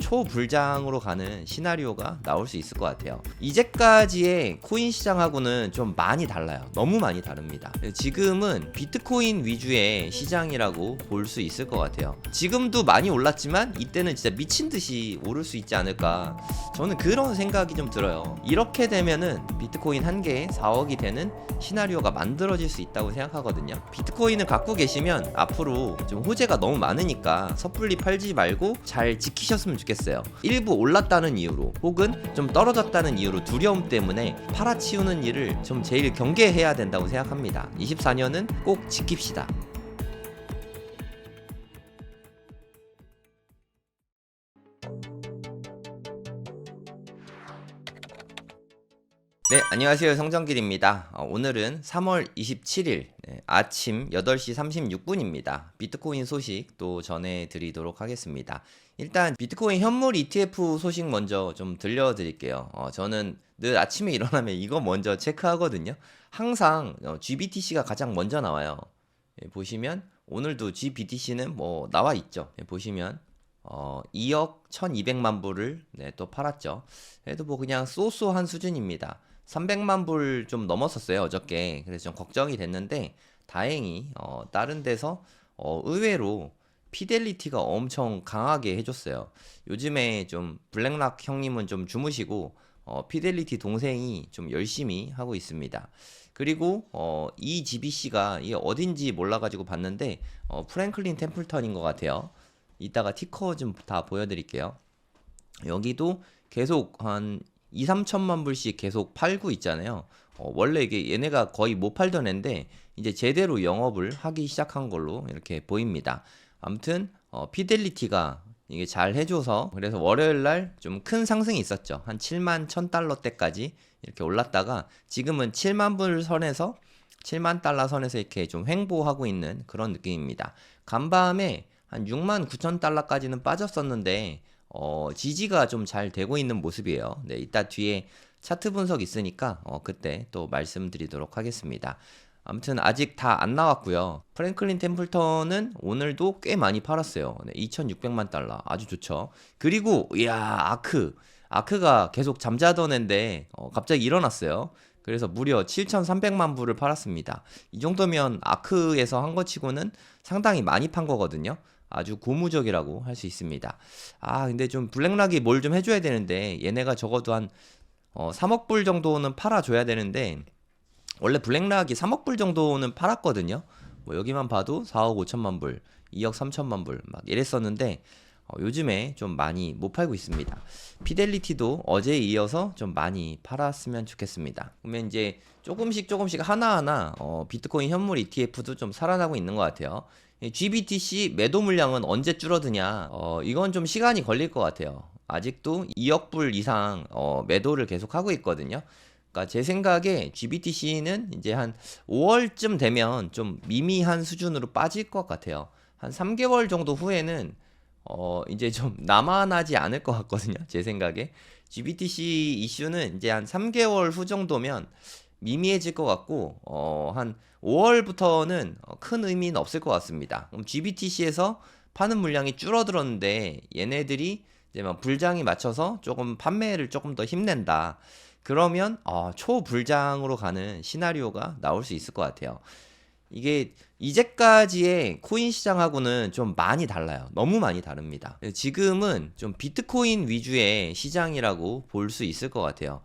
초불장으로 가는 시나리오가 나올 수 있을 것 같아요. 이제까지의 코인 시장하고는 좀 많이 달라요. 너무 많이 다릅니다. 지금은 비트코인 위주의 시장이라고 볼 수 있을 것 같아요. 지금도 많이 올랐지만 이때는 진짜 미친 듯이 오를 수 있지 않을까, 저는 그런 생각이 좀 들어요. 이렇게 되면은 비트코인 한 개에 4억이 되는 시나리오가 만들어질 수 있다고 생각하거든요. 비트코인을 갖고 계시면 앞으로 좀 호재가 너무 많으니까 섣불리 팔지 말고 잘 지키셨으면 좋겠어요. 일부 올랐다는 이유로 혹은 좀 떨어졌다는 이유로 두려움 때문에 팔아치우는 일을 좀 제일 경계해야 된다고 생각합니다. 24년은 꼭 지킵시다. 네, 안녕하세요. 성정길입니다. 오늘은 3월 27일 아침 8시 36분입니다. 비트코인 소식 또 전해드리도록 하겠습니다. 일단 비트코인 현물 ETF 소식 먼저 좀 들려드릴게요. 저는 늘 아침에 일어나면 이거 먼저 체크하거든요. 항상 GBTC가 가장 먼저 나와요. 보시면 오늘도 GBTC는 뭐 나와 있죠. 보시면 2억 1200만 불을 또 팔았죠. 그래도 뭐 그냥 쏘쏘한 수준입니다. 300만 불 좀 넘었었어요, 어저께. 그래서 좀 걱정이 됐는데 다행히 다른 데서 의외로 피델리티가 엄청 강하게 해줬어요. 요즘에 좀 블랙락 형님은 좀 주무시고 피델리티 동생이 좀 열심히 하고 있습니다. 그리고 이 GBC가 이게 어딘지 몰라가지고 봤는데 프랭클린 템플턴인 것 같아요. 이따가 티커 좀 다 보여드릴게요. 여기도 계속 한 2, 3천만 불씩 계속 팔고 있잖아요. 원래 이게 얘네가 거의 못 팔던 애인데 이제 제대로 영업을 하기 시작한 걸로 이렇게 보입니다. 아무튼 피델리티가 이게 잘 해줘서 그래서 월요일 날 좀 큰 상승이 있었죠. 한 7만 1000달러 때까지 이렇게 올랐다가 지금은 7만 불 선에서 7만 달러 선에서 이렇게 좀 횡보하고 있는 그런 느낌입니다. 간밤에 한 6만 9천 달러까지는 빠졌었는데 지지가 좀 잘 되고 있는 모습이에요. 네, 이따 뒤에 차트 분석 있으니까 그때 또 말씀드리도록 하겠습니다. 아무튼 아직 다 안 나왔고요. 프랭클린 템플턴은 오늘도 꽤 많이 팔았어요. 네, 2,600만 달러 아주 좋죠. 그리고 이야, 아크가 계속 잠자던 앤데 갑자기 일어났어요. 그래서 무려 7,300만 불을 팔았습니다. 이 정도면 아크에서 한 거 치고는 상당히 많이 판 거거든요. 아주 고무적이라고 할 수 있습니다. 근데 좀 블랙락이 뭘 좀 해줘야 되는데 얘네가 적어도 한 3억 불 정도는 팔아줘야 되는데 원래 블랙락이 3억 불 정도는 팔았거든요. 뭐 여기만 봐도 4억 5천만 불, 2억 3천만 불 막 이랬었는데 요즘에 좀 많이 못 팔고 있습니다. 피델리티도 어제에 이어서 좀 많이 팔았으면 좋겠습니다. 그러면 이제 조금씩 하나하나 비트코인 현물 ETF도 좀 살아나고 있는 것 같아요. GBTC 매도 물량은 언제 줄어드냐? 이건 좀 시간이 걸릴 것 같아요. 아직도 2억 불 이상 매도를 계속 하고 있거든요. 그러니까 제 생각에 GBTC는 이제 한 5월쯤 되면 좀 미미한 수준으로 빠질 것 같아요. 한 3개월 정도 후에는 이제 좀 남아나지 않을 것 같거든요. 제 생각에 GBTC 이슈는 이제 한 3개월 후 정도면 미미해질 것 같고 한 5월부터는 큰 의미는 없을 것 같습니다. 그럼 GBTC에서 파는 물량이 줄어들었는데 얘네들이 이제 막 불장이 맞춰서 조금 판매를 조금 더 힘낸다. 그러면 초불장으로 가는 시나리오가 나올 수 있을 것 같아요. 이게 이제까지의 코인 시장하고는 좀 많이 달라요. 너무 많이 다릅니다. 지금은 좀 비트코인 위주의 시장이라고 볼 수 있을 것 같아요.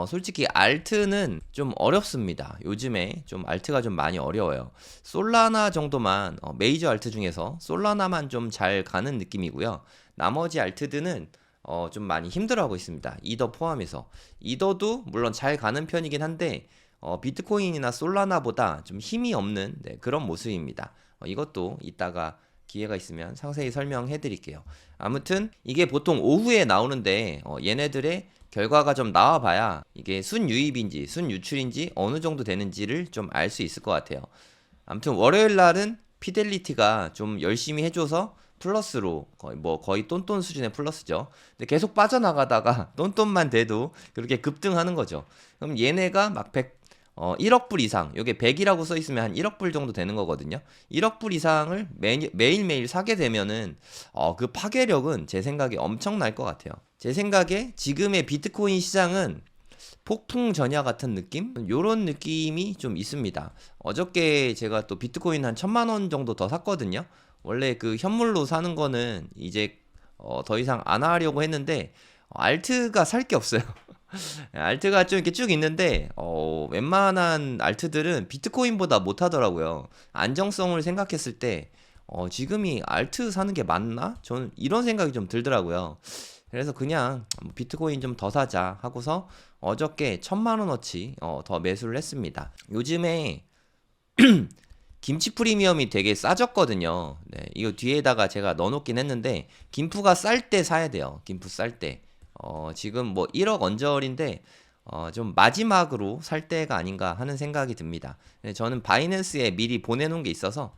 솔직히 알트는 좀 어렵습니다. 요즘에 좀 알트가 좀 많이 어려워요. 솔라나 정도만 메이저 알트 중에서 솔라나만 좀 잘 가는 느낌이고요. 나머지 알트들은 좀 많이 힘들어하고 있습니다. 이더 포함해서. 이더도 물론 잘 가는 편이긴 한데 비트코인이나 솔라나보다 좀 힘이 없는 그런 모습입니다. 이것도 이따가 기회가 있으면 상세히 설명해 드릴게요. 아무튼 이게 보통 오후에 나오는데 얘네들의 결과가 좀 나와봐야 이게 순유입인지 순유출인지 어느 정도 되는지를 좀 알 수 있을 것 같아요. 아무튼 월요일 날은 피델리티가 좀 열심히 해줘서 플러스로 거의 똔똔 수준의 플러스죠. 근데 계속 빠져나가다가 똔똔만 돼도 그렇게 급등하는 거죠. 그럼 얘네가 막 1억 불 이상, 요게 100이라고 써 있으면 한 1억 불 정도 되는 거거든요. 1억 불 이상을 매일매일 사게 되면은 그 파괴력은 제 생각에 엄청날 것 같아요. 제 생각에 지금의 비트코인 시장은 폭풍 전야 같은 느낌? 요런 느낌이 좀 있습니다. 어저께 제가 또 비트코인 한 1000만 원 정도 더 샀거든요. 원래 그 현물로 사는 거는 이제 더 이상 안 하려고 했는데 알트가 살 게 없어요. 알트가 좀 이렇게 쭉 있는데 웬만한 알트들은 비트코인보다 못하더라고요. 안정성을 생각했을 때 지금이 알트 사는 게 맞나? 저는 이런 생각이 좀 들더라고요. 그래서 그냥 비트코인 좀 더 사자 하고서 어저께 1000만 원어치 더 매수를 했습니다. 요즘에 김치 프리미엄이 되게 싸졌거든요. 네, 이거 뒤에다가 제가 넣어놓긴 했는데 김프가 쌀 때 사야 돼요. 김프 쌀 때. 지금 뭐 1억 언저리인데 좀 마지막으로 살 때가 아닌가 하는 생각이 듭니다. 네, 저는 바이낸스에 미리 보내놓은 게 있어서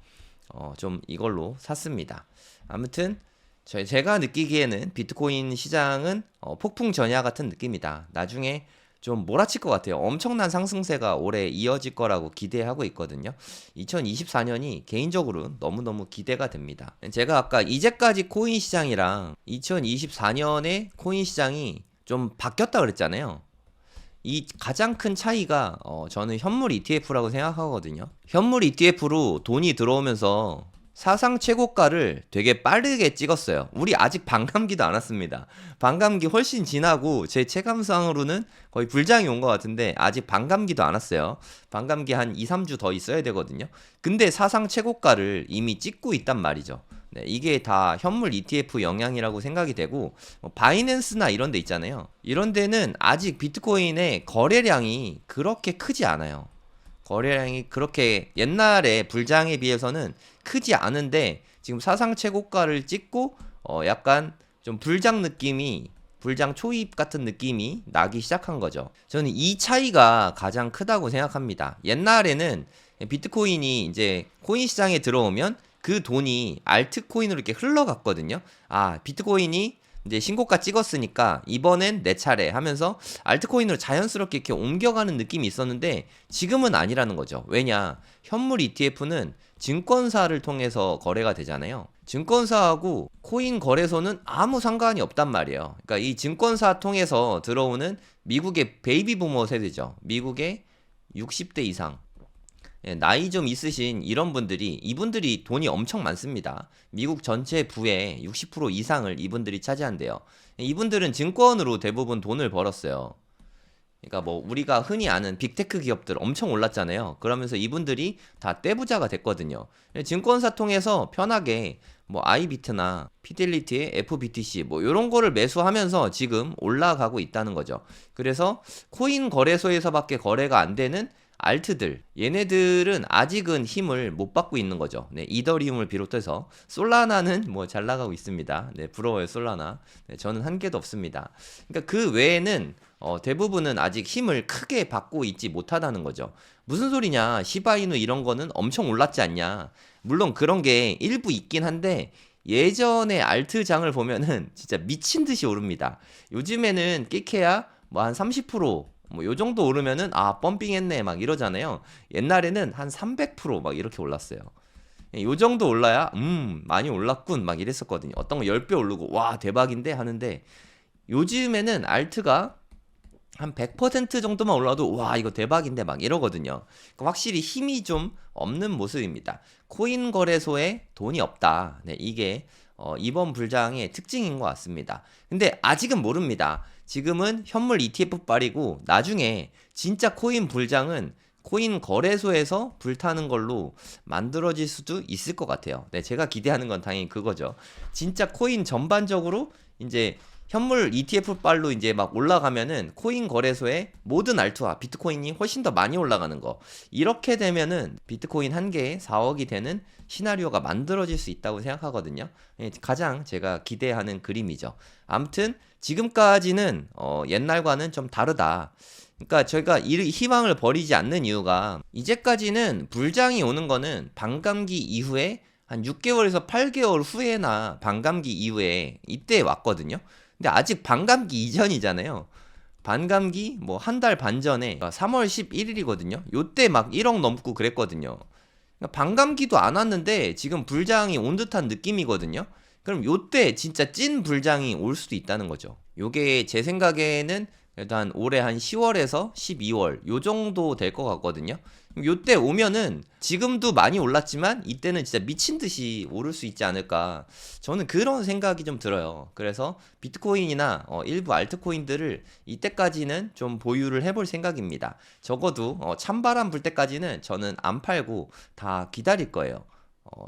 좀 이걸로 샀습니다. 아무튼 제가 느끼기에는 비트코인 시장은 폭풍 전야 같은 느낌이다. 나중에 좀 몰아칠 것 같아요. 엄청난 상승세가 올해 이어질 거라고 기대하고 있거든요. 2024년이 개인적으로 너무너무 기대가 됩니다. 제가 아까 이제까지 코인 시장이랑 2024년의 코인 시장이 좀 바뀌었다 그랬잖아요. 이 가장 큰 차이가 저는 현물 ETF라고 생각하거든요. 현물 ETF로 돈이 들어오면서 사상 최고가를 되게 빠르게 찍었어요. 우리 아직 반감기도 안 왔습니다. 반감기 훨씬 지나고 제 체감상으로는 거의 불장이 온 것 같은데 아직 반감기도 안 왔어요. 반감기 한 2, 3주 더 있어야 되거든요. 근데 사상 최고가를 이미 찍고 있단 말이죠. 네, 이게 다 현물 ETF 영향이라고 생각이 되고 바이낸스나 이런 데 있잖아요. 이런 데는 아직 비트코인의 거래량이 그렇게 크지 않아요. 거래량이 그렇게 옛날에 불장에 비해서는 크지 않은데 지금 사상 최고가를 찍고 약간 좀 불장 느낌이 불장 초입 같은 느낌이 나기 시작한 거죠. 저는 이 차이가 가장 크다고 생각합니다. 옛날에는 비트코인이 이제 코인 시장에 들어오면 그 돈이 알트코인으로 이렇게 흘러갔거든요. 아, 비트코인이 이제 신고가 찍었으니까 이번엔 내 차례 하면서 알트코인으로 자연스럽게 이렇게 옮겨가는 느낌이 있었는데 지금은 아니라는 거죠. 왜냐? 현물 ETF는 증권사를 통해서 거래가 되잖아요. 증권사하고 코인 거래소는 아무 상관이 없단 말이에요. 그러니까 이 증권사 통해서 들어오는 미국의 베이비 부머 세대죠. 미국의 60대 이상 나이 좀 있으신 이런 분들이 이분들이 돈이 엄청 많습니다. 미국 전체 부의 60% 이상을 이분들이 차지한대요. 이분들은 증권으로 대부분 돈을 벌었어요. 그러니까 뭐 우리가 흔히 아는 빅테크 기업들 엄청 올랐잖아요. 그러면서 이분들이 다 떼부자가 됐거든요. 증권사 통해서 편하게 뭐 아이비트나 피델리티의 FBTC 뭐 이런 거를 매수하면서 지금 올라가고 있다는 거죠. 그래서 코인 거래소에서밖에 거래가 안 되는 알트들 얘네들은 아직은 힘을 못 받고 있는 거죠. 네, 이더리움을 비롯해서 솔라나는 뭐 잘 나가고 있습니다. 네, 부러워요 솔라나. 네, 저는 한 개도 없습니다. 그러니까 그 외에는 대부분은 아직 힘을 크게 받고 있지 못하다는 거죠. 무슨 소리냐? 시바이누 이런 거는 엄청 올랐지 않냐? 물론 그런 게 일부 있긴 한데 예전에 알트장을 보면은 진짜 미친 듯이 오릅니다. 요즘에는 끼케야 뭐 한 30%, 뭐 요 정도 오르면은 아 펌핑했네 막 이러잖아요. 옛날에는 한 300%막 이렇게 올랐어요. 요 정도 올라야 많이 올랐군 막 이랬었거든요. 어떤 거 10배 오르고 와 대박인데 하는데 요즘에는 알트가 한 100% 정도만 올라도 와 이거 대박인데 막 이러거든요. 그러니까 확실히 힘이 좀 없는 모습입니다. 코인 거래소에 돈이 없다. 네, 이게 이번 불장의 특징인 것 같습니다. 근데 아직은 모릅니다. 지금은 현물 ETF 빨이고 나중에 진짜 코인 불장은 코인 거래소에서 불타는 걸로 만들어질 수도 있을 것 같아요. 네, 제가 기대하는 건 당연히 그거죠. 진짜 코인 전반적으로 이제 현물 ETF 빨로 이제 막 올라가면은 코인 거래소에 모든 알트와 비트코인이 훨씬 더 많이 올라가는 거. 이렇게 되면은 비트코인 한 개에 4억이 되는 시나리오가 만들어질 수 있다고 생각하거든요. 가장 제가 기대하는 그림이죠. 아무튼 지금까지는 옛날과는 좀 다르다. 그러니까 저희가 이 희망을 버리지 않는 이유가 이제까지는 불장이 오는 거는 반감기 이후에 한 6개월에서 8개월 후에나 반감기 이후에 이때 왔거든요. 근데 아직 반감기 이전이잖아요. 반감기 뭐 한 달 반 전에 3월 11일이거든요. 요때 막 1억 넘고 그랬거든요. 그러니까 반감기도 안 왔는데 지금 불장이 온 듯한 느낌이거든요. 그럼 요때 진짜 찐 불장이 올 수도 있다는 거죠. 요게 제 생각에는 그래도 한 올해 한 10월에서 12월 요 정도 될 것 같거든요. 요때 오면은 지금도 많이 올랐지만 이때는 진짜 미친 듯이 오를 수 있지 않을까. 저는 그런 생각이 좀 들어요. 그래서 비트코인이나 일부 알트코인들을 이때까지는 좀 보유를 해볼 생각입니다. 적어도 찬바람 불 때까지는 저는 안 팔고 다 기다릴 거예요.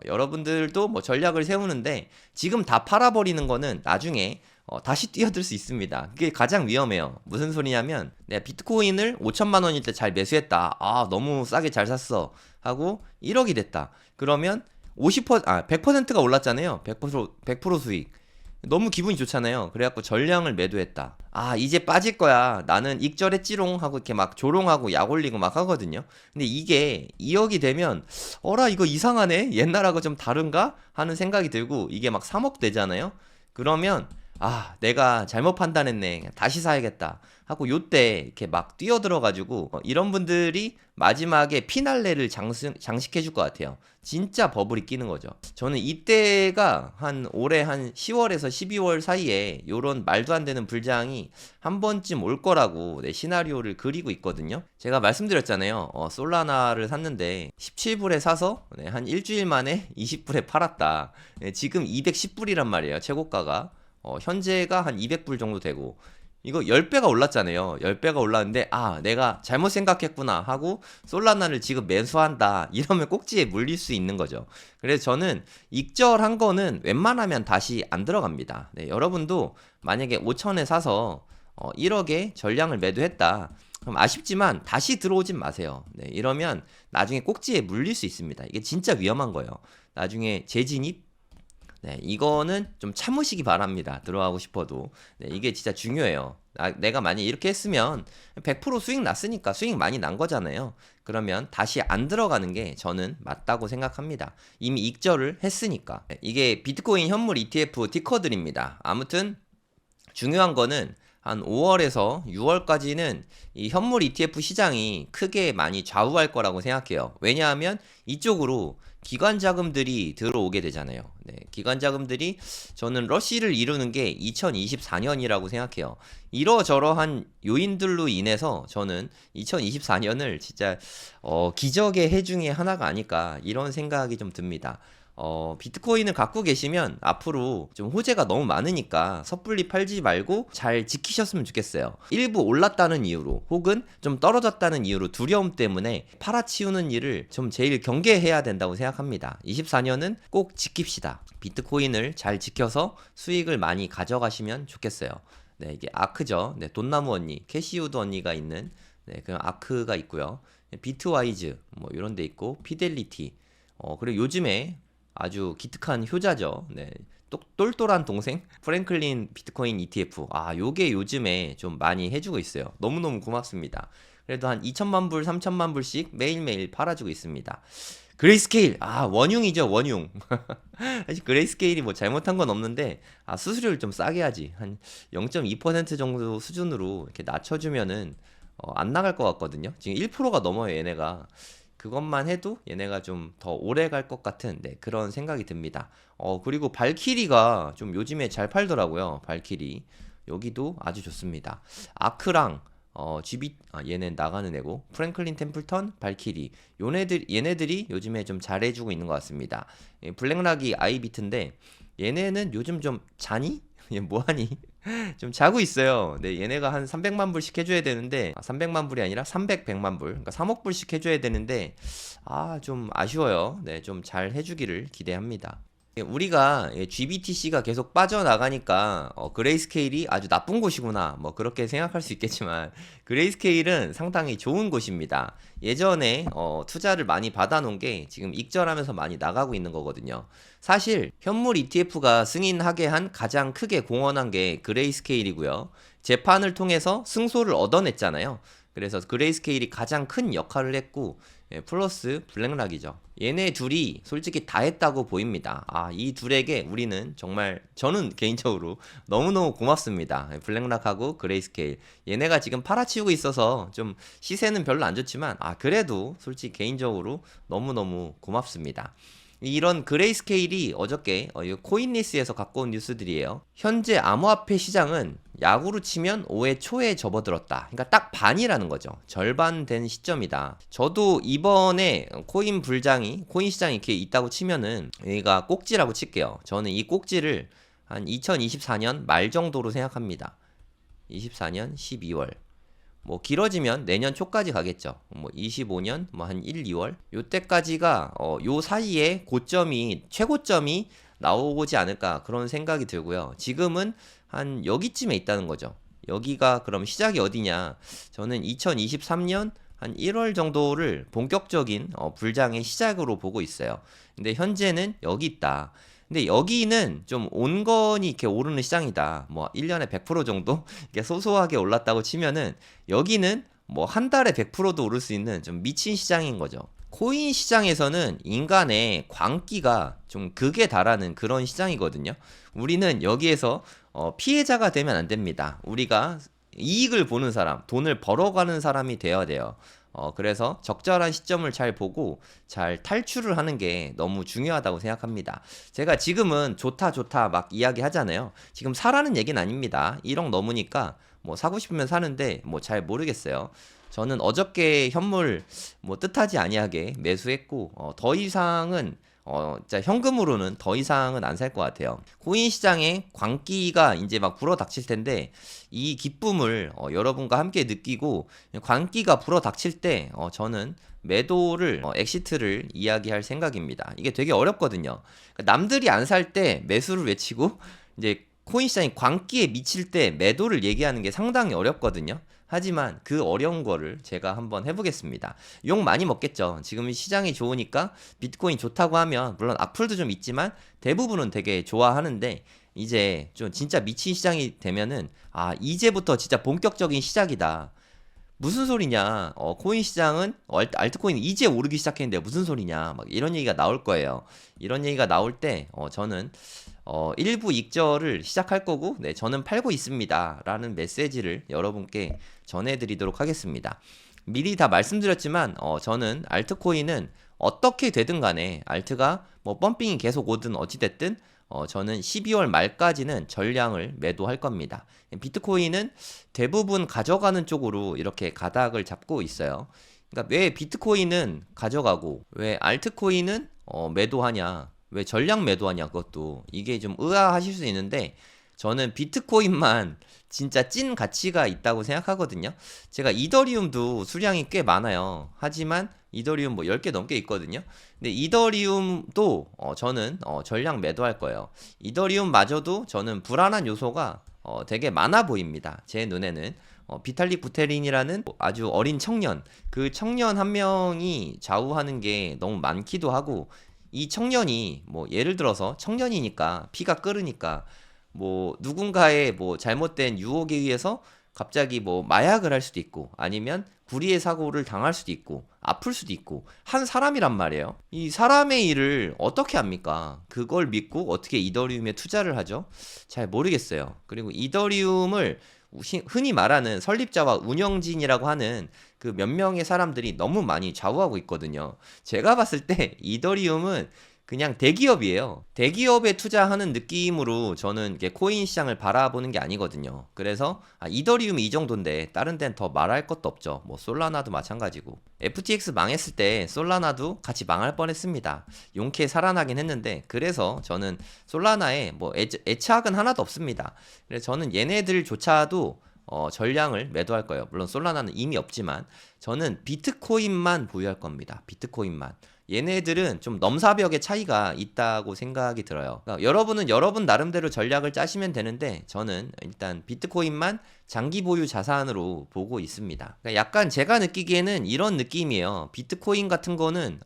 여러분들도 뭐 전략을 세우는데 지금 다 팔아버리는 거는 나중에 다시 뛰어들 수 있습니다. 그게 가장 위험해요. 무슨 소리냐면 내가 비트코인을 5천만 원일 때 잘 매수했다. 아, 너무 싸게 잘 샀어. 하고 1억이 됐다. 그러면 100%가 올랐잖아요. 100% 수익. 너무 기분이 좋잖아요. 그래갖고 전량을 매도했다. 아, 이제 빠질 거야. 나는 익절했지롱 하고 이렇게 막 조롱하고 약 올리고 막 하거든요. 근데 이게 2억이 되면 어라 이거 이상하네. 옛날하고 좀 다른가? 하는 생각이 들고 이게 막 3억 되잖아요. 그러면 아, 내가 잘못 판단했네. 다시 사야겠다. 하고 요때 이렇게 막 뛰어들어가지고 이런 분들이 마지막에 피날레를 장식해 줄 것 같아요. 진짜 버블이 끼는 거죠. 저는 이때가 한 올해 한 10월에서 12월 사이에 요런 말도 안 되는 불장이 한 번쯤 올 거라고 시나리오를 그리고 있거든요. 제가 말씀드렸잖아요. 솔라나를 샀는데 17불에 사서 한 일주일 만에 20불에 팔았다. 지금 210불이란 말이에요. 최고가가. 현재가 한 200불 정도 되고 이거 10배가 올랐잖아요. 10배가 올랐는데 아 내가 잘못 생각했구나 하고 솔라나를 지금 매수한다 이러면 꼭지에 물릴 수 있는 거죠. 그래서 저는 익절한 거는 웬만하면 다시 안 들어갑니다. 네, 여러분도 만약에 5천에 사서 1억에 전량을 매도했다. 그럼 아쉽지만 다시 들어오진 마세요. 네, 이러면 나중에 꼭지에 물릴 수 있습니다. 이게 진짜 위험한 거예요. 나중에 재진입 네, 이거는 좀 참으시기 바랍니다. 들어가고 싶어도. 네, 이게 진짜 중요해요. 내가 만약 이렇게 했으면 100% 수익 났으니까 수익 많이 난 거잖아요. 그러면 다시 안 들어가는 게 저는 맞다고 생각합니다. 이미 익절을 했으니까. 네, 이게 비트코인 현물 ETF 티커들입니다. 아무튼 중요한 거는 한 5월에서 6월까지는 이 현물 ETF 시장이 크게 많이 좌우할 거라고 생각해요. 왜냐하면 이쪽으로 기관 자금들이 들어오게 되잖아요. 네, 기관 자금들이 저는 러시를 이루는 게 2024년이라고 생각해요. 이러저러한 요인들로 인해서 저는 2024년을 진짜 기적의 해 중에 하나가 아닐까 이런 생각이 좀 듭니다. 비트코인을 갖고 계시면 앞으로 좀 호재가 너무 많으니까 섣불리 팔지 말고 잘 지키셨으면 좋겠어요. 일부 올랐다는 이유로 혹은 좀 떨어졌다는 이유로 두려움 때문에 팔아치우는 일을 좀 제일 경계해야 된다고 생각합니다. 24년은 꼭 지킵시다. 비트코인을 잘 지켜서 수익을 많이 가져가시면 좋겠어요. 네, 이게 아크죠. 네, 돈나무 언니, 캐시우드 언니가 있는 그런 아크가 있고요. 비트와이즈 뭐 이런 데 있고 피델리티 그리고 요즘에 아주 기특한 효자죠. 네. 똘똘한 동생? 프랭클린 비트코인 ETF. 아, 요게 요즘에 좀 많이 해주고 있어요. 너무너무 고맙습니다. 그래도 한 2천만 불, 3천만 불씩 매일매일 팔아주고 있습니다. 그레이스케일. 아, 원융이죠, 원융. 사실 그레이스케일이 뭐 잘못한 건 없는데, 아, 수수료를 좀 싸게 하지. 한 0.2% 정도 수준으로 이렇게 낮춰주면은, 안 나갈 것 같거든요. 지금 1%가 넘어요, 얘네가. 그것만 해도 얘네가 좀 더 오래 갈 것 같은 그런 생각이 듭니다. 그리고 발키리가 좀 요즘에 잘 팔더라고요. 발키리. 여기도 아주 좋습니다. 아크랑 얘네 나가는 애고 프랭클린 템플턴, 발키리. 얘네들이 요즘에 좀 잘해주고 있는 것 같습니다. 블랙락이 아이비트인데 얘네는 요즘 좀 자니? 얘 뭐하니? 좀 자고 있어요. 네, 얘네가 한 300만 불씩 해줘야 되는데 300만 불이 아니라 100만 불, 그러니까 3억 불씩 해줘야 되는데 좀 아쉬워요. 네, 좀 잘 해주기를 기대합니다. 우리가 GBTC가 계속 빠져나가니까 그레이스케일이 아주 나쁜 곳이구나 뭐 그렇게 생각할 수 있겠지만 그레이스케일은 상당히 좋은 곳입니다. 예전에 투자를 많이 받아놓은 게 지금 익절하면서 많이 나가고 있는 거거든요. 사실 현물 ETF가 승인하게 한 가장 크게 공헌한 게 그레이스케일이고요. 재판을 통해서 승소를 얻어냈잖아요. 그래서 그레이스케일이 가장 큰 역할을 했고, 플러스 블랙락이죠. 얘네 둘이 솔직히 다 했다고 보입니다. 이 둘에게 우리는 정말 저는 개인적으로 너무너무 고맙습니다. 블랙락하고 그레이스케일. 얘네가 지금 팔아치우고 있어서 좀 시세는 별로 안 좋지만 그래도 솔직히 개인적으로 너무너무 고맙습니다. 이런 그레이스케일이 어저께 이 코인리스에서 갖고 온 뉴스들이에요. 현재 암호화폐 시장은 야구로 치면 5회 초에 접어들었다. 그러니까 딱 반이라는 거죠. 절반 된 시점이다. 저도 이번에 코인 시장이 이렇게 있다고 치면은 여기가 꼭지라고 칠게요. 저는 이 꼭지를 한 2024년 말 정도로 생각합니다. 24년 12월. 뭐 길어지면 내년 초까지 가겠죠. 뭐 25년 뭐 한 1, 2월 요때까지가 요 사이에 최고점이 나오지 않을까 그런 생각이 들고요. 지금은 한 여기쯤에 있다는 거죠. 여기가 그럼 시작이 어디냐? 저는 2023년 한 1월 정도를 본격적인 불장의 시작으로 보고 있어요. 근데 현재는 여기 있다. 근데 여기는 좀 온건이 이렇게 오르는 시장이다. 뭐 1년에 100% 정도 이렇게 소소하게 올랐다고 치면은 여기는 뭐 한 달에 100%도 오를 수 있는 좀 미친 시장인 거죠. 코인 시장에서는 인간의 광기가 좀 극에 달하는 그런 시장이거든요. 우리는 여기에서 피해자가 되면 안 됩니다. 우리가 이익을 보는 사람, 돈을 벌어가는 사람이 되어야 돼요. 그래서 적절한 시점을 잘 보고 잘 탈출을 하는 게 너무 중요하다고 생각합니다. 제가 지금은 좋다 막 이야기 하잖아요. 지금 사라는 얘기는 아닙니다. 1억 넘으니까 뭐 사고 싶으면 사는데 뭐 잘 모르겠어요. 저는 어저께 현물 뭐 뜻하지 아니하게 매수했고 더 이상은 진짜 현금으로는 더 이상은 안 살 것 같아요. 코인 시장에 광기가 이제 막 불어닥칠 텐데 이 기쁨을 여러분과 함께 느끼고 광기가 불어닥칠 때 저는 매도를 엑시트를 이야기할 생각입니다. 이게 되게 어렵거든요. 그러니까 남들이 안 살 때 매수를 외치고 이제 코인 시장이 광기에 미칠 때 매도를 얘기하는 게 상당히 어렵거든요. 하지만 그 어려운 거를 제가 한번 해보겠습니다. 욕 많이 먹겠죠. 지금 시장이 좋으니까 비트코인 좋다고 하면 물론 악플도 좀 있지만 대부분은 되게 좋아하는데 이제 좀 진짜 미친 시장이 되면은 이제부터 진짜 본격적인 시작이다. 무슨 소리냐? 코인 시장은 알트코인이 이제 오르기 시작했는데 무슨 소리냐? 막 이런 얘기가 나올 거예요. 이런 얘기가 나올 때 저는 일부 익절을 시작할 거고, 네, 저는 팔고 있습니다. 라는 메시지를 여러분께 전해드리도록 하겠습니다. 미리 다 말씀드렸지만, 저는 알트코인은 어떻게 되든 간에, 알트가 뭐 펌핑이 계속 오든 어찌됐든, 저는 12월 말까지는 전량을 매도할 겁니다. 비트코인은 대부분 가져가는 쪽으로 이렇게 가닥을 잡고 있어요. 그러니까 왜 비트코인은 가져가고, 왜 알트코인은 매도하냐? 왜 전량 매도하냐 그것도 이게 좀 의아하실 수 있는데 저는 비트코인만 진짜 찐 가치가 있다고 생각하거든요. 제가 이더리움도 수량이 꽤 많아요. 하지만 이더리움 뭐 10개 넘게 있거든요. 근데 이더리움도 저는 전량 매도할 거예요. 이더리움마저도 저는 불안한 요소가 되게 많아 보입니다. 제 눈에는 비탈릭 부테린이라는 아주 어린 청년, 그 청년 한 명이 좌우하는 게 너무 많기도 하고 이 청년이 뭐 예를 들어서 청년이니까 피가 끓으니까 뭐 누군가의 뭐 잘못된 유혹에 의해서 갑자기 뭐 마약을 할 수도 있고 아니면 불의의 사고를 당할 수도 있고 아플 수도 있고 한 사람이란 말이에요. 이 사람의 일을 어떻게 합니까? 그걸 믿고 어떻게 이더리움에 투자를 하죠? 잘 모르겠어요. 그리고 이더리움을 흔히 말하는 설립자와 운영진이라고 하는 그 몇 명의 사람들이 너무 많이 좌우하고 있거든요. 제가 봤을 때 이더리움은 그냥 대기업이에요. 대기업에 투자하는 느낌으로 저는 이게 코인 시장을 바라보는 게 아니거든요. 그래서 이더리움이 이 정도인데 다른 데는 더 말할 것도 없죠. 뭐 솔라나도 마찬가지고. FTX 망했을 때 솔라나도 같이 망할 뻔했습니다. 용케 살아나긴 했는데 그래서 저는 솔라나에 뭐 애착은 하나도 없습니다. 그래서 저는 얘네들조차도 전량을 매도할 거예요. 물론 솔라나는 이미 없지만 저는 비트코인만 보유할 겁니다. 비트코인만. 얘네들은 좀 넘사벽의 차이가 있다고 생각이 들어요. 그러니까 여러분은 여러분 나름대로 전략을 짜시면 되는데 저는 일단 비트코인만 장기 보유 자산으로 보고 있습니다. 그러니까 약간 제가 느끼기에는 이런 느낌이에요. 비트코인 같은 거는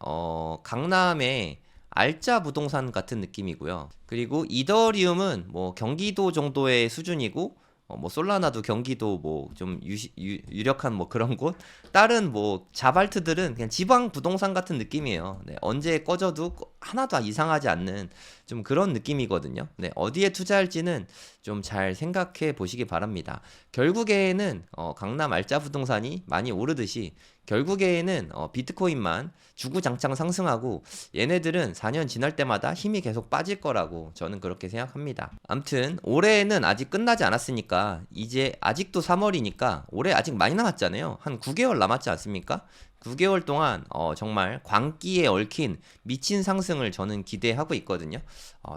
강남의 알짜 부동산 같은 느낌이고요. 그리고 이더리움은 뭐 경기도 정도의 수준이고 뭐 솔라나도 경기도 뭐 좀 유력한 뭐 그런 곳, 다른 뭐 자발트들은 그냥 지방 부동산 같은 느낌이에요. 네, 언제 꺼져도 하나도 이상하지 않는 좀 그런 느낌이거든요. 네, 어디에 투자할지는 좀 잘 생각해 보시기 바랍니다. 결국에는 강남 알짜 부동산이 많이 오르듯이 결국에는 비트코인만 주구장창 상승하고 얘네들은 4년 지날 때마다 힘이 계속 빠질 거라고 저는 그렇게 생각합니다. 암튼 올해는 아직 끝나지 않았으니까 이제 아직도 3월이니까 올해 아직 많이 남았잖아요. 한 9개월 남았지 않습니까? 9개월 동안 정말 광기에 얽힌 미친 상승을 저는 기대하고 있거든요.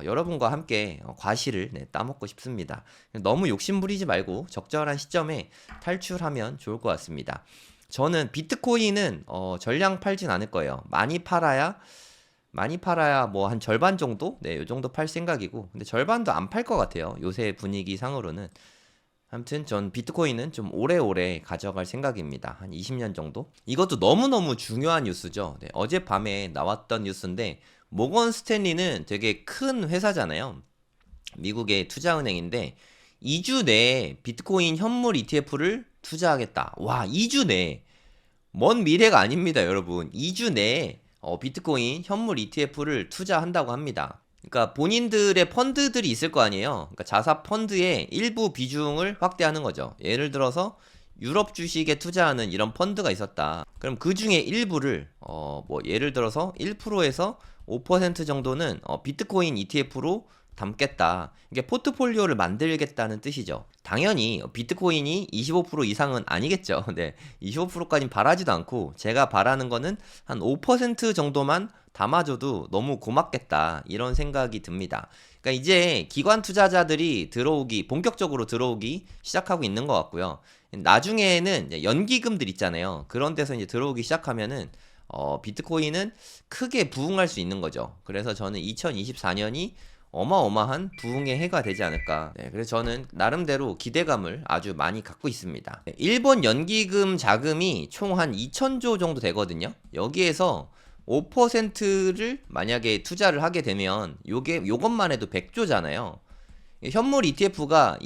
여러분과 함께 과실을 따먹고 싶습니다. 너무 욕심 부리지 말고 적절한 시점에 탈출하면 좋을 것 같습니다. 저는 비트코인은 전량 팔진 않을 거예요. 많이 팔아야 뭐 한 절반 정도? 네, 요 정도 팔 생각이고. 근데 절반도 안 팔 것 같아요. 요새 분위기 상으로는. 아무튼 전 비트코인은 좀 오래오래 가져갈 생각입니다. 한 20년 정도? 이것도 너무너무 중요한 뉴스죠. 네, 어젯밤에 나왔던 뉴스인데 모건 스탠리는 되게 큰 회사잖아요. 미국의 투자은행인데 2주 내에 비트코인 현물 ETF를 투자하겠다. 와, 2주 내에. 먼 미래가 아닙니다, 여러분. 2주 내에 비트코인 현물 ETF를 투자한다고 합니다. 그러니까 본인들의 펀드들이 있을 거 아니에요. 그러니까 자사 펀드의 일부 비중을 확대하는 거죠. 예를 들어서 유럽 주식에 투자하는 이런 펀드가 있었다. 그럼 그 중에 일부를 뭐 예를 들어서 1%에서 5% 정도는 비트코인 ETF로 담겠다. 이게 포트폴리오를 만들겠다는 뜻이죠. 당연히 비트코인이 25% 이상은 아니겠죠. 네. 25%까지는 바라지도 않고 제가 바라는 거는 한 5% 정도만 담아줘도 너무 고맙겠다. 이런 생각이 듭니다. 그러니까 이제 기관 투자자들이 본격적으로 들어오기 시작하고 있는 것 같고요. 나중에는 연기금들 있잖아요. 그런 데서 이제 들어오기 시작하면은 비트코인은 크게 부흥할 수 있는 거죠. 그래서 저는 2024년이 어마어마한 부흥의 해가 되지 않을까. 네, 그래서 저는 나름대로 기대감을 아주 많이 갖고 있습니다. 네, 일본 연기금 자금이 총 한 2,000조 정도 되거든요. 여기에서 5%를 만약에 투자를 하게 되면 요것만 해도 100조잖아요. 현물 ETF가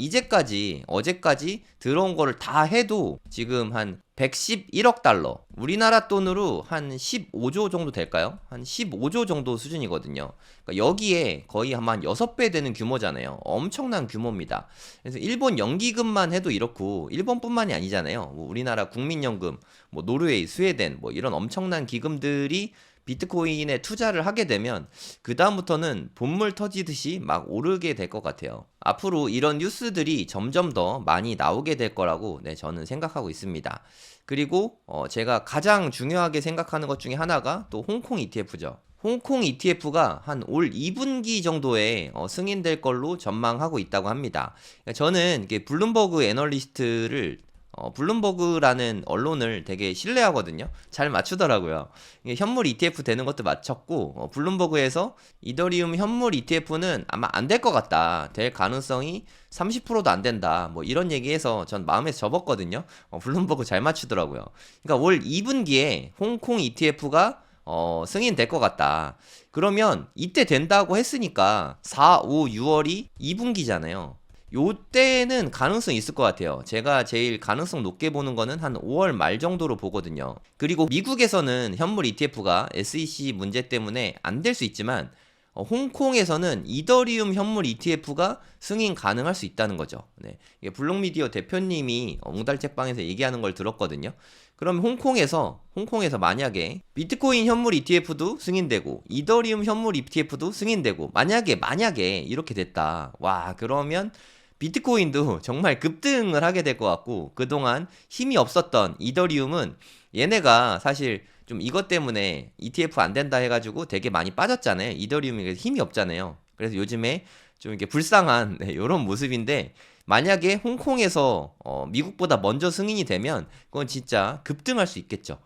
어제까지 들어온 거를 다 해도 지금 한 111억 달러. 우리나라 돈으로 한 15조 정도 될까요? 한 15조 정도 수준이거든요. 그러니까 여기에 거의 한 6배 되는 규모잖아요. 엄청난 규모입니다. 그래서 일본 연기금만 해도 이렇고, 일본뿐만이 아니잖아요. 뭐 우리나라 국민연금, 뭐 노르웨이, 스웨덴, 뭐 이런 엄청난 기금들이 비트코인에 투자를 하게 되면 그 다음부터는 본물 터지듯이 막 오르게 될 것 같아요. 앞으로 이런 뉴스들이 점점 더 많이 나오게 될 거라고 저는 생각하고 있습니다. 그리고 제가 가장 중요하게 생각하는 것 중에 하나가 또 홍콩 ETF죠. 홍콩 ETF가 한 올 2분기 정도에 승인될 걸로 전망하고 있다고 합니다. 저는 블룸버그 애널리스트를 블룸버그라는 언론을 되게 신뢰하거든요. 잘 맞추더라고요. 이게 현물 ETF 되는 것도 맞췄고, 블룸버그에서 이더리움 현물 ETF는 아마 안 될 것 같다. 될 가능성이 30%도 안 된다. 뭐 이런 얘기해서 전 마음에서 접었거든요. 블룸버그 잘 맞추더라고요. 그러니까 올 2분기에 홍콩 ETF가 승인될 것 같다. 그러면 이때 된다고 했으니까 4, 5, 6월이 2분기잖아요. 요때는 가능성이 있을 것 같아요. 제가 제일 가능성 높게 보는 거는 한 5월 말 정도로 보거든요. 그리고 미국에서는 현물 ETF가 SEC 문제 때문에 안 될 수 있지만 홍콩에서는 이더리움 현물 ETF가 승인 가능할 수 있다는 거죠. 네. 블록미디어 대표님이 옹달책방에서 얘기하는 걸 들었거든요. 그럼 홍콩에서 만약에 비트코인 현물 ETF도 승인되고 이더리움 현물 ETF도 승인되고 만약에 이렇게 됐다. 와, 그러면 비트코인도 정말 급등을 하게 될 것 같고, 그동안 힘이 없었던 이더리움은 얘네가 사실 좀 이것 때문에 ETF 안 된다 해가지고 되게 많이 빠졌잖아요. 이더리움이 힘이 없잖아요. 그래서 요즘에 좀 이렇게 불쌍한 이런 모습인데, 만약에 홍콩에서 미국보다 먼저 승인이 되면 그건 진짜 급등할 수 있겠죠.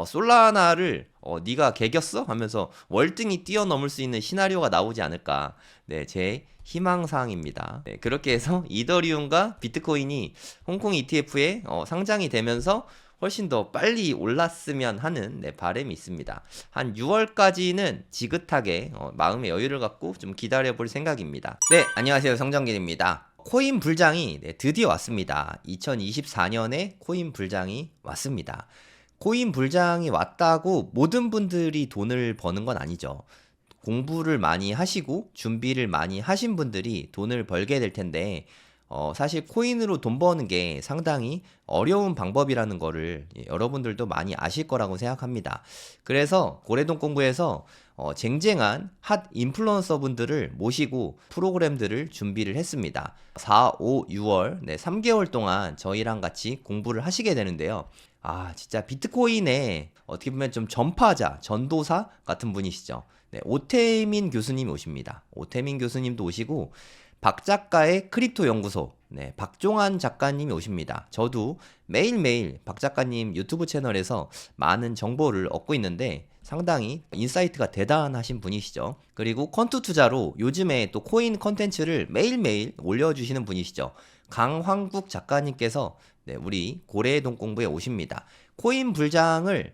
솔라나를 네가 개겼어? 하면서 월등히 뛰어넘을 수 있는 시나리오가 나오지 않을까. 네, 제 희망사항입니다. 네, 그렇게 해서 이더리움과 비트코인이 홍콩 ETF에 상장이 되면서 훨씬 더 빨리 올랐으면 하는 바람이 있습니다. 한 6월까지는 지긋하게 마음의 여유를 갖고 좀 기다려볼 생각입니다. 네, 안녕하세요. 성정길입니다. 코인 불장이 드디어 왔습니다. 2024년에 코인 불장이 왔습니다. 코인 불장이 왔다고 모든 분들이 돈을 버는 건 아니죠. 공부를 많이 하시고 준비를 많이 하신 분들이 돈을 벌게 될 텐데, 사실 코인으로 돈 버는 게 상당히 어려운 방법이라는 거를 여러분들도 많이 아실 거라고 생각합니다. 그래서 고래동 공부에서 쟁쟁한 핫 인플루언서 분들을 모시고 프로그램들을 준비를 했습니다. 4, 5, 6월 3개월 동안 저희랑 같이 공부를 하시게 되는데요. 진짜 비트코인의 어떻게 보면 좀 전파자, 전도사 같은 분이시죠. 오태민 교수님이 오십니다. 오태민 교수님도 오시고 박 작가의 크립토 연구소, 박종환 작가님이 오십니다. 저도 매일매일 박 작가님 유튜브 채널에서 많은 정보를 얻고 있는데 상당히 인사이트가 대단하신 분이시죠. 그리고 컨투 투자로 요즘에 또 코인 컨텐츠를 매일매일 올려주시는 분이시죠. 강황국 작가님께서 우리 고래동 공부에 오십니다. 코인 불장을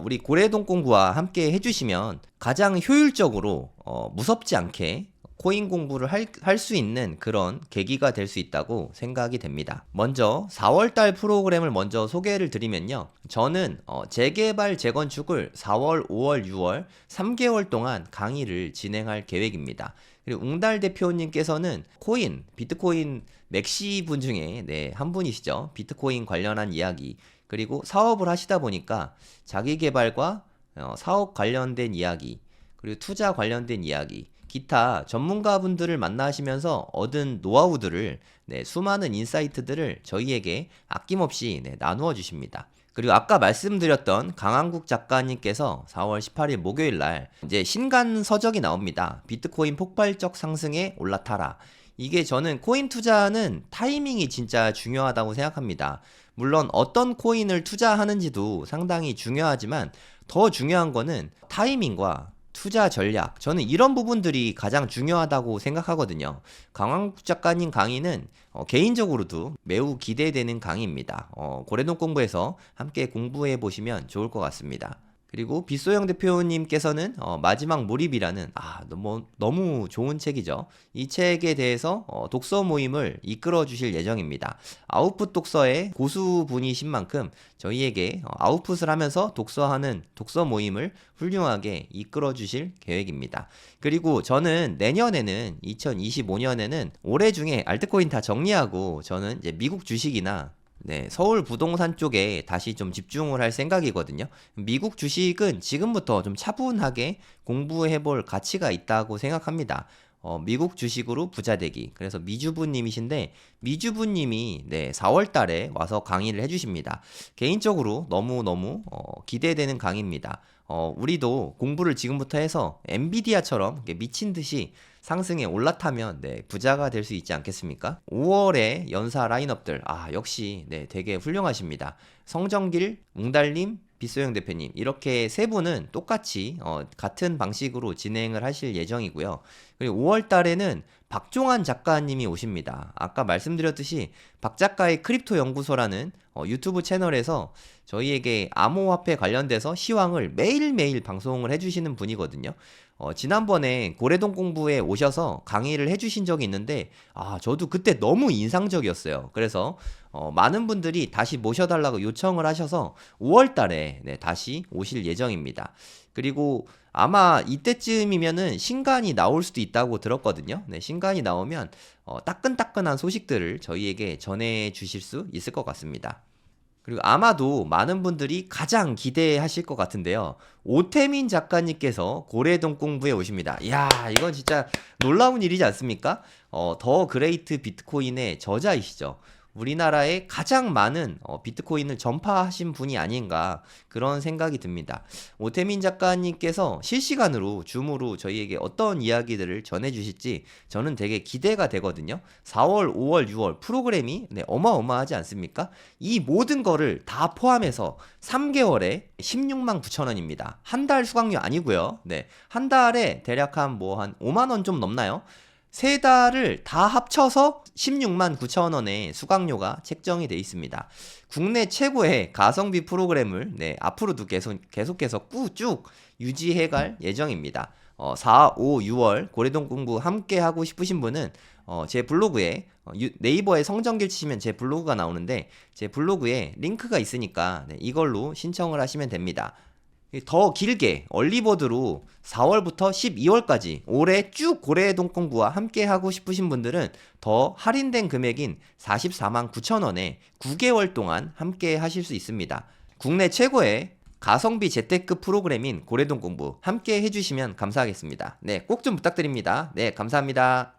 우리 고래동 공부와 함께 해주시면 가장 효율적으로 무섭지 않게 코인 공부를 할 수 있는 그런 계기가 될 수 있다고 생각이 됩니다. 먼저 4월달 프로그램을 먼저 소개를 드리면요. 저는 재개발 재건축을 4월, 5월, 6월 3개월 동안 강의를 진행할 계획입니다. 그리고 웅달 대표님께서는 비트코인 맥시 분 중에 한 분이시죠. 비트코인 관련한 이야기, 그리고 사업을 하시다 보니까 자기 개발과 사업 관련된 이야기, 그리고 투자 관련된 이야기, 기타 전문가분들을 만나시면서 얻은 노하우들을 수많은 인사이트들을 저희에게 아낌없이 나누어 주십니다. 그리고 아까 말씀드렸던 강한국 작가님께서 4월 18일 목요일 날 이제 신간 서적이 나옵니다. 비트코인 폭발적 상승에 올라타라. 이게 저는 코인 투자는 타이밍이 진짜 중요하다고 생각합니다. 물론 어떤 코인을 투자하는지도 상당히 중요하지만 더 중요한 거는 타이밍과 투자 전략, 저는 이런 부분들이 가장 중요하다고 생각하거든요. 강황국 작가님 강의는 개인적으로도 매우 기대되는 강의입니다. 고래동 공부에서 함께 공부해 보시면 좋을 것 같습니다. 그리고 빗소영 대표님께서는 마지막 몰입이라는 너무 좋은 책이죠. 이 책에 대해서 독서 모임을 이끌어 주실 예정입니다. 아웃풋 독서의 고수분이신 만큼 저희에게 아웃풋을 하면서 독서하는 독서 모임을 훌륭하게 이끌어 주실 계획입니다. 그리고 저는 내년에는 2025년에는 올해 중에 알트코인 다 정리하고 저는 이제 미국 주식이나 서울 부동산 쪽에 다시 좀 집중을 할 생각이거든요. 미국 주식은 지금부터 좀 차분하게 공부해 볼 가치가 있다고 생각합니다. 미국 주식으로 부자 되기. 그래서 미주부님이신데, 미주부님이 4월 달에 와서 강의를 해주십니다. 개인적으로 너무너무 기대되는 강의입니다. 우리도 공부를 지금부터 해서 엔비디아처럼 미친 듯이 상승에 올라타면 부자가 될 수 있지 않겠습니까? 5월에 연사 라인업들 역시 되게 훌륭하십니다. 성정길, 웅달님, 빗소영 대표님 이렇게 세 분은 똑같이 같은 방식으로 진행을 하실 예정이고요. 그리고 5월 달에는 박종환 작가님이 오십니다. 아까 말씀드렸듯이 박 작가의 크립토 연구소라는 유튜브 채널에서 저희에게 암호화폐 관련돼서 시황을 매일매일 방송을 해주시는 분이거든요. 지난번에 고래동 공부에 오셔서 강의를 해주신 적이 있는데 저도 그때 너무 인상적이었어요. 그래서 많은 분들이 다시 모셔달라고 요청을 하셔서 5월 달에 다시 오실 예정입니다. 그리고 아마 이때쯤이면은 신간이 나올 수도 있다고 들었거든요. 신간이 나오면 따끈따끈한 소식들을 저희에게 전해 주실 수 있을 것 같습니다. 그리고 아마도 많은 분들이 가장 기대하실 것 같은데요. 오태민 작가님께서 고래동 공부에 오십니다. 이야, 이건 진짜 놀라운 일이지 않습니까? 더 그레이트 비트코인의 저자이시죠. 우리나라에 가장 많은 비트코인을 전파하신 분이 아닌가 그런 생각이 듭니다. 오태민 작가님께서 실시간으로 줌으로 저희에게 어떤 이야기들을 전해주실지 저는 되게 기대가 되거든요. 4월, 5월, 6월 프로그램이 어마어마하지 않습니까? 이 모든 거를 다 포함해서 3개월에 16만 9천 원입니다. 한 달 수강료 아니고요. 한 달에 대략 한 5만 원 좀 넘나요? 세 달을 다 합쳐서 16만 9천 원의 수강료가 책정이 되어 있습니다. 국내 최고의 가성비 프로그램을 앞으로도 계속해서 쭉 유지해 갈 예정입니다. 4, 5, 6월 고래동 공부 함께 하고 싶으신 분은 제 블로그에 네이버에 성정길 치시면 제 블로그가 나오는데 제 블로그에 링크가 있으니까 네, 이걸로 신청을 하시면 됩니다. 더 길게 얼리버드로 4월부터 12월까지 올해 쭉 고래동 공부와 함께 하고 싶으신 분들은 더 할인된 금액인 44만 9천 원에 9개월 동안 함께 하실 수 있습니다. 국내 최고의 가성비 재테크 프로그램인 고래동 공부 함께 해주시면 감사하겠습니다. 네, 꼭 좀 부탁드립니다. 네, 감사합니다.